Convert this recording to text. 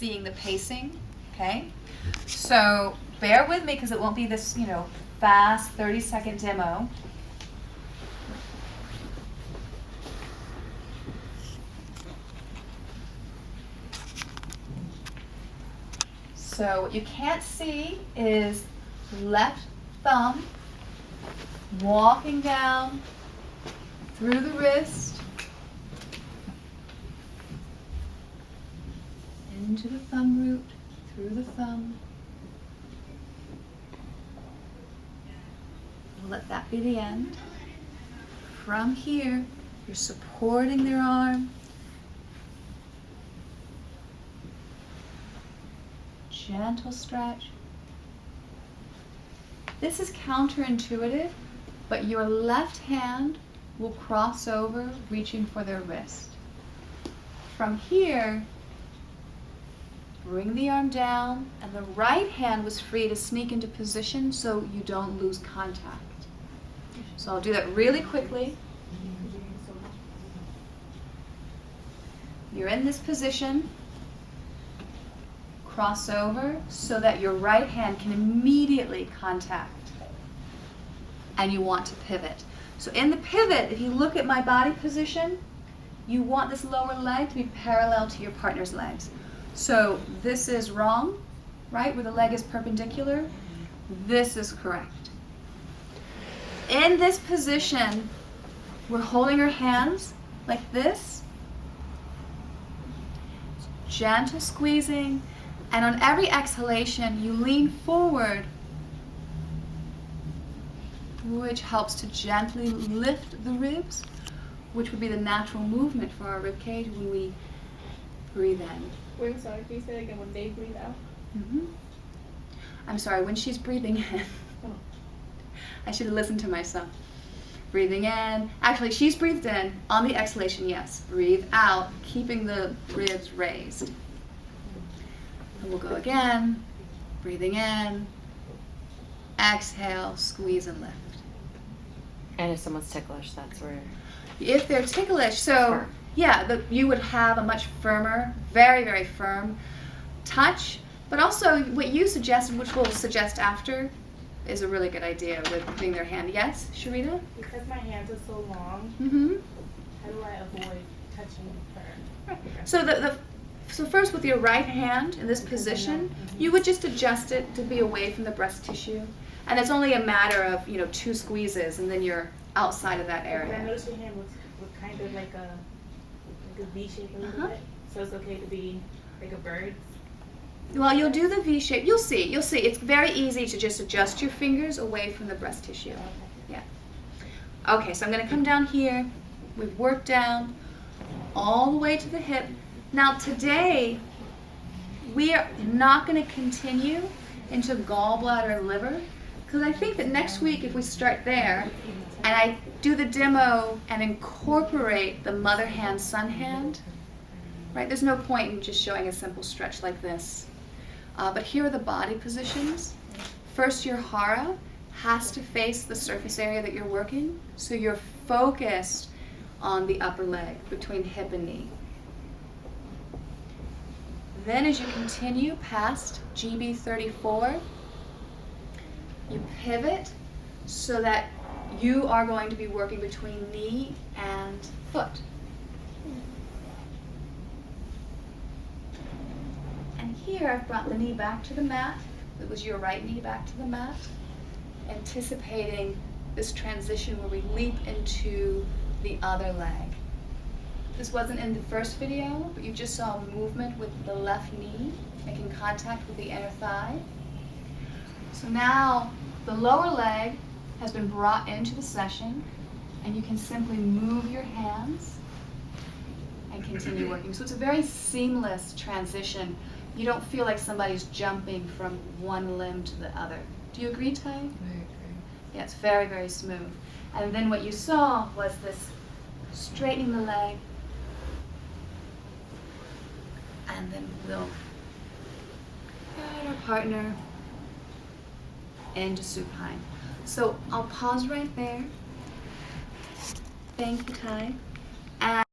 seeing the pacing, okay? So bear with me because it won't be this, fast 30-second demo. So what you can't see is left thumb walking down through the wrist into the thumb root, through the thumb. We'll let that be the end. From here, you're supporting their arm. Gentle stretch. This is counterintuitive, but your left hand will cross over, reaching for their wrist. From here, bring the arm down, and the right hand was free to sneak into position so you don't lose contact. So I'll do that really quickly. You're in this position. Cross over so that your right hand can immediately contact. And you want to pivot. So in the pivot, if you look at my body position, you want this lower leg to be parallel to your partner's legs. So this is wrong, right, where the leg is perpendicular. This is correct. In this position, we're holding our hands like this, gentle squeezing, and on every exhalation, you lean forward, which helps to gently lift the ribs, which would be the natural movement for our rib cage when we breathe in. Wait, sorry, can you say it again, when they breathe out? I'm sorry, when she's breathing in. Oh. I should have listened to myself. Breathing in. Actually, she's breathed in. On the exhalation, yes. Breathe out, keeping the ribs raised. And we'll go again. Breathing in. Exhale, squeeze and lift. And if someone's ticklish, that's where... If they're ticklish, so yeah, you would have a much firmer, very, very firm touch. But also, what you suggested, which we'll suggest after, is a really good idea with putting their hand. Yes, Sharita? Because my hands are so long, how do I avoid touching her? So so first with your right hand in this position, you would just adjust it to be away from the breast tissue. And it's only a matter of, 2 squeezes and then you're outside of that I area. noticed your hand was kind of like a V shape a little bit. So it's okay to be like a bird? Well, you'll do the V shape. You'll see. It's very easy to just adjust your fingers away from the breast tissue. Okay. Yeah. Okay, so I'm going to come down here. We've worked down all the way to the hip. Now today, we are not going to continue into gallbladder and liver, because I think that next week if we start there, and I do the demo and incorporate the mother hand, son hand, right? There's no point in just showing a simple stretch like this. But here are the body positions. First, your hara has to face the surface area that you're working, so you're focused on the upper leg between hip and knee. Then as you continue past GB 34, you pivot so that you are going to be working between knee and foot. And here I've brought the knee back to the mat. It was your right knee back to the mat, anticipating this transition where we leap into the other leg. This wasn't in the first video, but you just saw a movement with the left knee making contact with the inner thigh. So now the lower leg has been brought into the session, and you can simply move your hands and continue working. So it's a very seamless transition. You don't feel like somebody's jumping from one limb to the other. Do you agree, Ty? I agree. Yeah, it's very, very smooth. And then what you saw was this straightening the leg, and then we'll guide our partner into supine. So I'll pause right there. Thank you, Ty. And